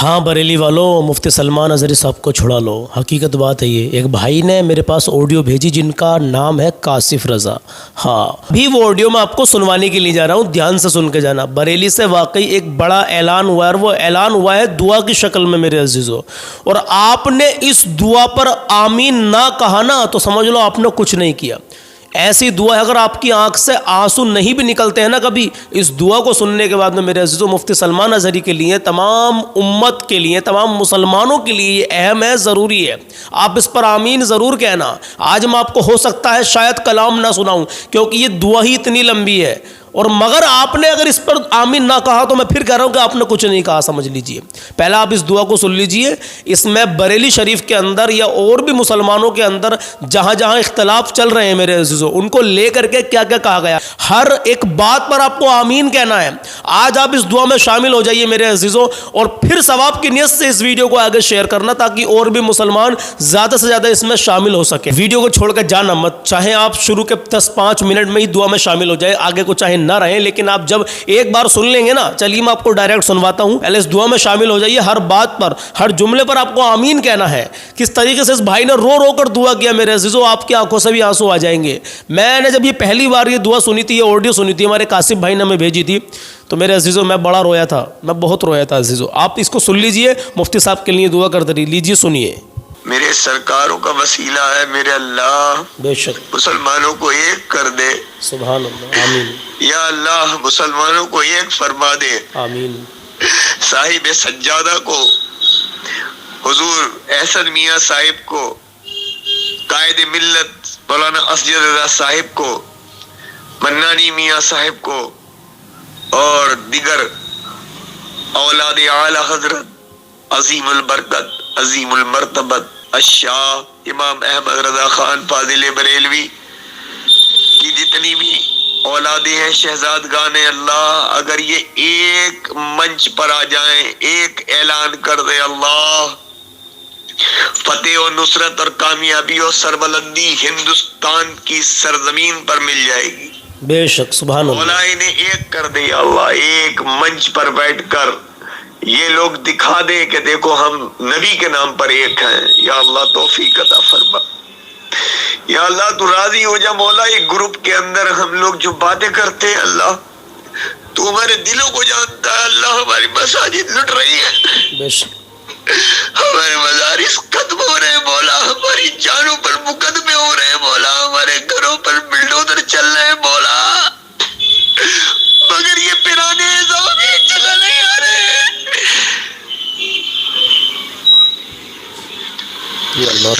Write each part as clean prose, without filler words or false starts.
ہاں بریلی والوں، مفتی سلمان اظہری صاحب کو چھڑا لو۔ حقیقت بات ہے یہ، ایک بھائی نے میرے پاس آڈیو بھیجی جن کا نام ہے کاشف رضا۔ ہاں بھی وہ آڈیو میں آپ کو سنوانے کے لیے جا رہا ہوں، دھیان سے سن کے جانا۔ بریلی سے واقعی ایک بڑا اعلان ہوا ہے، اور وہ اعلان ہوا ہے دعا کی شکل میں میرے عزیزو، اور آپ نے اس دعا پر آمین نہ کہا نا تو سمجھ لو آپ نے کچھ نہیں کیا۔ ایسی دعا ہے، اگر آپ کی آنکھ سے آنسو نہیں بھی نکلتے ہیں نا کبھی، اس دعا کو سننے کے بعد میں میرے عزیزو مفتی سلمان اظہری کے لیے، تمام امت کے لیے، تمام مسلمانوں کے لیے یہ اہم ہے، ضروری ہے۔ آپ اس پر آمین ضرور کہنا۔ آج میں آپ کو ہو سکتا ہے شاید کلام نہ سناؤں کیونکہ یہ دعا ہی اتنی لمبی ہے، اور مگر آپ نے اگر اس پر آمین نہ کہا تو میں پھر کہہ رہا ہوں کہ آپ نے کچھ نہیں کہا، سمجھ لیجئے۔ پہلا آپ اس دعا کو سن لیجئے۔ اس میں بریلی شریف کے اندر یا اور بھی مسلمانوں کے اندر جہاں جہاں اختلاف چل رہے ہیں میرے عزیزو، ان کو لے کر کے کیا کیا کہا گیا، ہر ایک بات پر آپ کو آمین کہنا ہے۔ آج آپ اس دعا میں شامل ہو جائیے میرے عزیزو، اور پھر ثواب کی نیت سے اس ویڈیو کو آگے شیئر کرنا تاکہ اور بھی مسلمان زیادہ سے زیادہ اس میں شامل ہو سکے۔ ویڈیو کو چھوڑ کر جانا مت، چاہے آپ شروع کے 10-5 منٹ میں ہی دعا میں شامل ہو جائے، آگے کو چاہے نہ رہیں، لیکن آپ جب ایک بار سن لیں گے نا، چلیے میں آپ کو ڈائریکٹ سنواتا ہوں۔ پہلے اس دعا میں شامل ہو جائیے، ہر بات پر، ہر جملے پر آپ کو آمین کہنا ہے۔ کس طریقے سے اس بھائی نے رو رو کر دعا کیا میرے عزیزو، آپ کی آنکھوں سے بھی آنسو آ جائیں گے۔ میں نے جب یہ پہلی بار یہ دعا سنی تھی، یہ آڈیو سنی تھی، ہمارے کاشف بھائی نے ہمیں بھیجی تھی، تو میرے عزیزو میں بڑا رویا تھا، میں بہت رویا تھا عزیزو۔ آپ اس کو سن لیجئے، مفتی صاحب کے لیے دعا کرتے رہیے، لیجئے سنیے۔ میرے سرکاروں کا وسیلہ ہے میرے اللہ، بے شک مسلمانوں کو ایک کر دے۔ سبحان اللہ، آمین یا اللہ مسلمانوں کو ایک فرما دے۔ آمین صاحب سجادہ کو، حضور احسن میاں صاحب کو، قائد ملت مولانا اسجد رضا صاحب کو، منانی میاں صاحب کو، اور دیگر اولاد اعلی حضرت عظیم البرکت عظیم المرتبت الشاہ امام احمد رضا خان فاضل بریلوی کی جتنی بھی اولادیں ہیں، شہزادگان اللہ، اگر یہ ایک منچ پر آ جائیں، ایک اعلان کر دے، اللہ فتح و نصرت اور کامیابی اور سربلندی ہندوستان کی سرزمین پر مل جائے گی۔ بے شک سبحان اللہ۔ مولا انہیں ایک کر دے اللہ، ایک منچ پر بیٹھ کر یہ لوگ دکھا دے کہ دیکھو ہم نبی کے نام پر ایک ہیں۔ یا اللہ توفیق عطا فرما۔ یا اللہ تو راضی ہو جا مولا، ایک گروپ کے اندر ہم لوگ جو باتیں کرتے ہیں اللہ، تو ہمارے دلوں کو جانتا ہے اللہ۔ ہماری مساجد لٹ رہی ہے، بے شک ہمارے مدارس ختم ہو رہے ہیں مولا، ہماری جانوں پر مقدمے ہو رہے ہیں مولا، ہمارے گھروں پر بلڈوزر چل رہے ہیں مولا، مگر یہ پرانے نظام ایک جگہ نہیں آ رہے ہیں۔ یا اللہ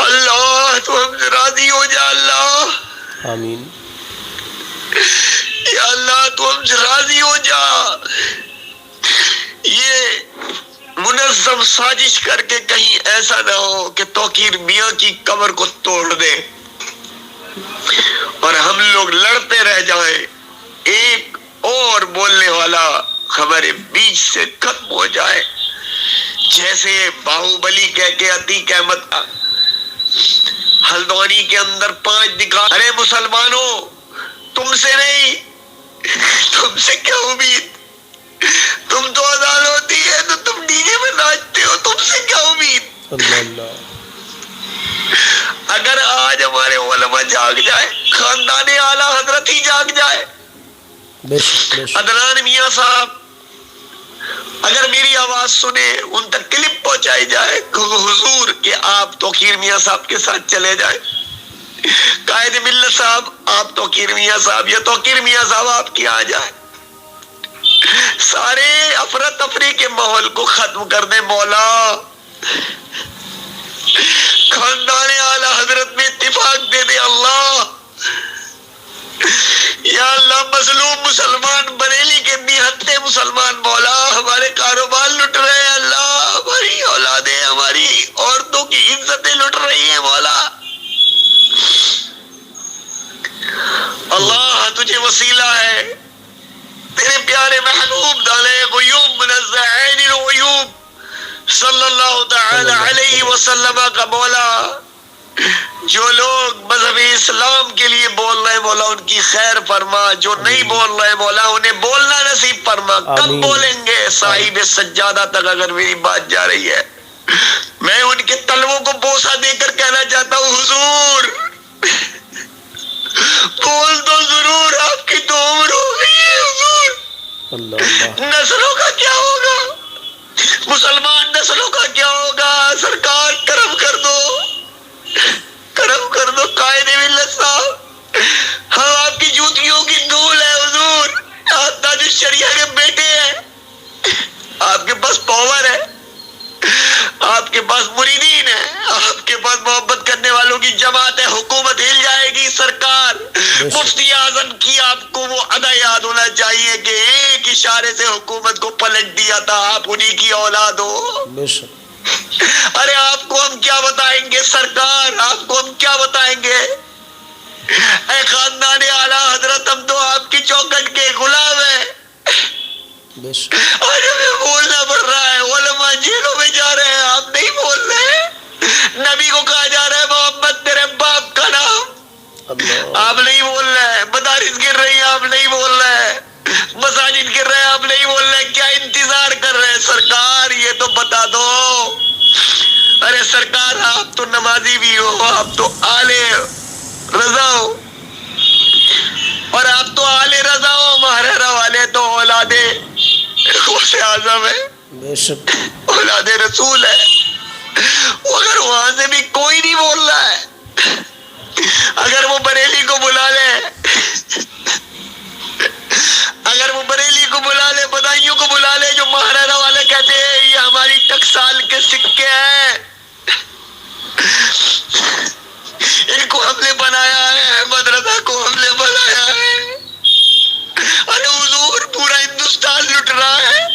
اللہ تو ہم سے راضی ہو جا اللہ، آمین یا اللہ تو ہم سے راضی ہو جا۔ یہ منظم سازش کر کے کہیں ایسا نہ ہو کہ توقیر میاں کی قبر کو توڑ دے اور ہم لوگ لڑتے رہ جائیں، ایک اور بولنے والا ہمارے بیچ سے ختم ہو جائے، جیسے باہوبلی کہہ کے عتیق احمد ہلدوانی کے اندر 5 دکھا۔ ارے مسلمانوں، تم سے نہیں، تم سے کیا امید، تم تو اذان ہوتی ہے تو تم ڈی جے میں ناچتے ہو، تم سے کیا امید۔ اللہ اللہ اگر آج ہمارے علماء جاگ جائے، خاندان اعلی حضرت ہی جاگ جائے، بے شک بے شک عدنان میاں صاحب اگر میری آواز سنے، ان تک کلپ پہنچائی جائے حضور کہ آپ توقیر میاں صاحب کے ساتھ چلے جائیں، قائد ملت صاحب آپ توقیر میاں صاحب، یا توقیر میاں صاحب آپ کی آ جائے، سارے افراتفری کے ماحول کو ختم کر دے مولا۔ خاندان اعلی حضرت میں اتفاق دے دے اللہ۔ یا اللہ مظلوم مسلمان بریلی کے نہتے مسلمان مولا، ہمارے کاروبار لٹ رہے ہیں اللہ، ہماری اولادیں، ہماری عورتوں کی عزتیں لٹ رہی ہیں مولا۔ اللہ تجھے وسیلہ ہے، تیرے پیارے محبوب دانے غیوب منزہ عین الغیوب صلی اللہ تعالی علیہ وسلم کا مولا جو لوگ مذہب اسلام کے لیے بول رہے ہیں مولا ان کی خیر فرما، جو نہیں بول رہے ہیں مولا انہیں بولنا نصیب فرما۔ کب آمین۔ بولیں گے صاحب سجادہ تک اگر میری بات جا رہی ہے؟ میں ان کے تلووں کو بوسہ دے کر کہنا چاہتا ہوں حضور بول دو ضرور، آپ کی تو عمر ہو گئی ہے حضور، اللہ اللہ، نسلوں کا کیا ہوگا، مسلمان نسلوں کا کیا ہوگا؟ سرکار کرم کر دو، کرم کر دو قائد ملت صاحب، ہم آپ کی جوتیوں کی دھول ہے حضور، آپ تاج الشریعہ کے بیٹے ہیں، آپ کے پاس پاور ہے، آپ کے پاس مریدین ہیں، آپ کے پاس محبت کرنے والوں کی جماعت ہے، حکومت ہل جائے گی سرکار۔ مفتی اعظم کی آپ کو وہ ادا یاد ہونا چاہیے کہ ایک اشارے سے حکومت کو پلٹ دیا تھا، آپ انہی کی اولاد ہو۔ بے شک، ارے آپ کو ہم کیا بتائیں گے سرکار، آپ کو ہم کیا بتائیں گے؟ اے خاندان اعلیٰ حضرت، ہم تو آپ کی چوکھٹ کے غلام ہیں، بے شک، آج ہمیں بولنا پڑ رہا ہے، علماء جیلوں میں جا رہے ہیں، آپ نہیں بول رہے، نبی کو کہا جا رہا ہے محمد تیرے باپ کا نام، اللہ، آپ نہیں بول رہے، مدارس گر رہی ہیں آپ نہیں بول رہے، مساجد گر رہے ہیں آپ نہیں بول رہے، کیا انتظار کر رہے ہیں سرکار؟ یہ تو بتا دو۔ ارے سرکار آپ تو نمازی بھی ہو، آپ تو آل رضا ہو، اور آپ تو آل رضا ہو، محررہ والے تو اولاد غوث اعظم ہے، بے شک، اولاد رسول ہے۔ اگر وہاں سے بھی کوئی نہیں بول رہا ہے، اگر وہ بریلی کو بلا لے، اگر وہ بریلی کو بلا لے، بدائیوں کو بلا لے، جو محررہ والے کہتے ہیں یہ ہماری ٹکسال کے سکے ہیں، ان کو ہم نے بنایا ہے، مدرسہ کو ہم نے بنایا ہے۔ ارے حضور پورا ہندوستان لٹ رہا ہے،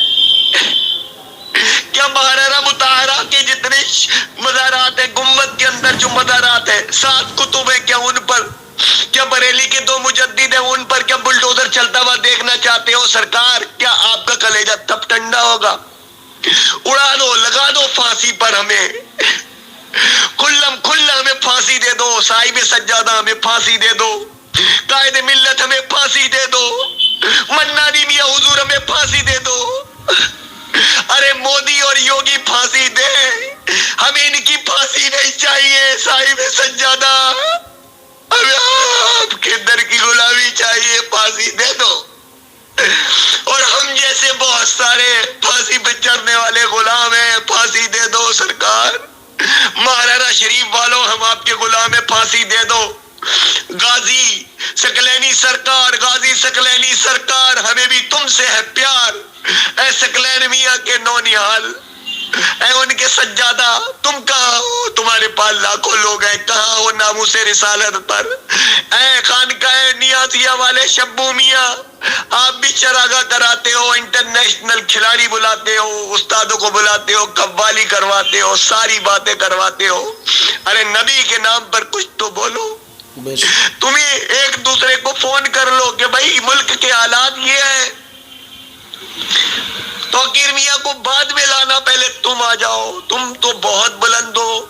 کیا محررہ مطہرہ کے جتنے مزارات ہیں، گنبد کے اندر جو مزارات ہیں، 7 کتب ہیں، کیا ان پر، کیا بریلی کے 2 مجدد ہیں ان پر کیا بلڈوزر چلتا ہوا دیکھنا چاہتے ہو سرکار؟ کیا آپ کا کلیجہ تب ٹھنڈا ہوگا؟ اڑا دو، لگا دو پھانسی پر ہمیں، کھلم کھلا ہمیں پھانسی دے دو، صاحب سجادہ ہمیں پھانسی دے دو، قائد ملت ہمیں پھانسی دے دو، منانی میاں حضور ہمیں پھانسی دے دو۔ ارے مودی اور یوگی پھانسی دے، ہمیں ان کی پھانسی نہیں چاہیے، صاحب سجادہ ہمیں آپ کے در کی غلامی چاہیے، پھانسی دے دو۔ اور ہم جیسے بہت سارے پھانسی پہ چڑھنے والے غلام ہیں، پھانسی دے دو سرکار۔ محررہ شریف والوں ہم آپ کے غلام ہیں، پھانسی دے دو۔ غازی ثقلینی سرکار، غازی ثقلینی سرکار، ہمیں بھی تم سے ہے پیار، اے ثقلین میاں کے نونہال، اے ان کے سجادہ، تم کہاں ہو؟ تمہارے پاس لاکھوں لوگ ہیں، کہاں ہو ناموس رسالت پر؟ اے خانقاہ نیازیہ والے شبو میاں، آپ بھی چراغاہ کراتے ہو، انٹرنیشنل کھلاڑی بلاتے ہو، استادوں کو بلاتے ہو، قوالی کرواتے ہو، ساری باتیں کرواتے ہو، ارے نبی کے نام پر کچھ تو بولو۔ بے شک، تمہیں ایک دوسرے کو فون کر لو کہ بھائی ملک کے حالات یہ ہیں، توقیر میاں کو بعد میں لانا، پہلے تم آ جاؤ، تم تو بہت بلند ہو،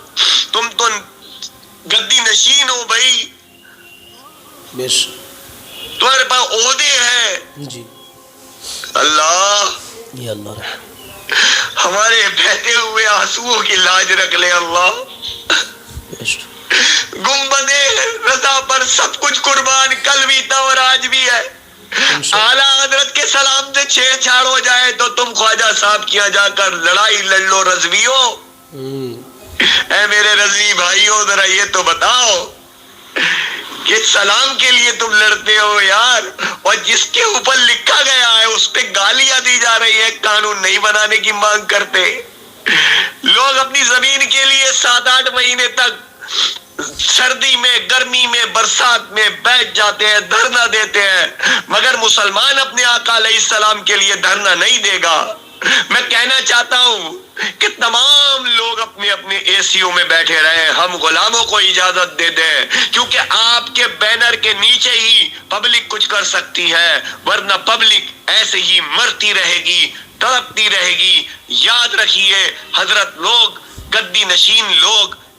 تم تو گدی نشین ہو بھائی، بے شک، تمہارے پاس عہدے ہیں۔ جی، اللہ یا اللہ رحم، ہمارے بہتے ہوئے آنسوؤں کی لاج رکھ لے اللہ۔ بے شک، گنبد رضا پر سب کچھ قربان، کل بھی تھا اور آج بھی ہے۔ اعلیٰ حضرت کے سلام سے چھیڑ چھاڑ ہو جائے تو تم خواجہ صاحب کیا جا کر لڑائی لڑ لو رضویو۔ اے میرے رضوی بھائیو، ذرا یہ تو بتاؤ کہ سلام کے لیے تم لڑتے ہو یار، اور جس کے اوپر لکھا گیا ہے اس پہ گالیاں دی جا رہی ہے، قانون نہیں بنانے کی مانگ کرتے لوگ، اپنی زمین کے لیے 7-8 مہینے تک سردی میں، گرمی میں، برسات میں بیٹھ جاتے ہیں، دھرنا دیتے ہیں، مگر مسلمان اپنے آقا علیہ السلام کے لیے دھرنا نہیں دے گا۔ میں کہنا چاہتا ہوں کہ تمام لوگ اپنے اپنے اے سیوں میں بیٹھے رہے، ہم غلاموں کو اجازت دے دیں، کیونکہ آپ کے بینر کے نیچے ہی پبلک کچھ کر سکتی ہے، ورنہ پبلک ایسے ہی مرتی رہے گی، تڑپتی رہے گی۔ یاد رکھیے حضرت، لوگ گدی نشین لوگ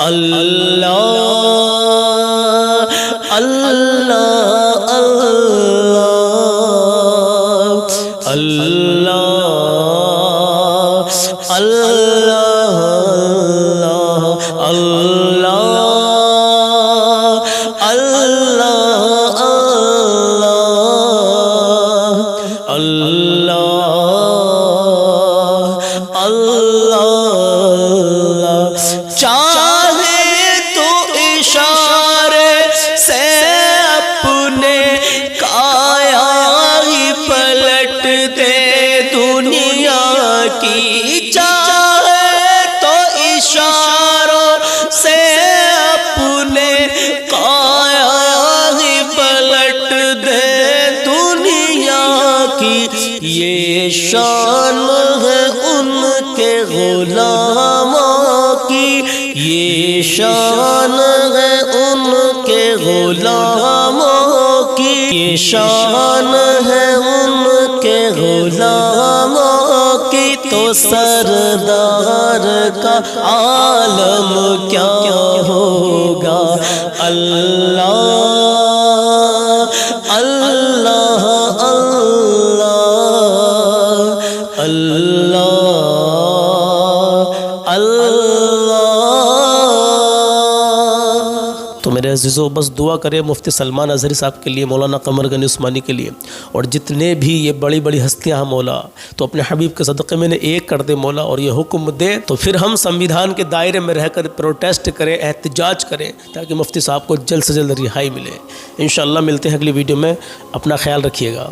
اللہ اللہ اللہ اللہ اللہ اللہ اللہ اللہ چاہے تو اشارے سے اپنے کایا ہی پلٹ دے دنیا کی، چاہے تو اشاروں سے اپنے کایا ہی پلٹ دے دنیا کی، یہ شان ہے ان کے غلاموں کی، یہ شان ہے ان کے غلاموں کی، یہ شان ہے ان کے غلاموں کی، تو سردار کا عالم کیا ہوگا۔ اللہ اللہ اللہ اللہ اللہ۔ تو میرے عزیزوں بس دعا کریں مفتی سلمان اظہری صاحب کے لیے، مولانا قمر غنی عثمانی کے لیے، اور جتنے بھی یہ بڑی بڑی ہستیاں ہیں مولا، تو اپنے حبیب کے صدقے میں نے ایک کر دے مولا، اور یہ حکم دے تو پھر ہم سنویدھان کے دائرے میں رہ کر پروٹیسٹ کریں، احتجاج کریں، تاکہ مفتی صاحب کو جلد سے جلد رہائی ملے۔ انشاءاللہ ملتے ہیں اگلی ویڈیو میں، اپنا خیال رکھیے گا۔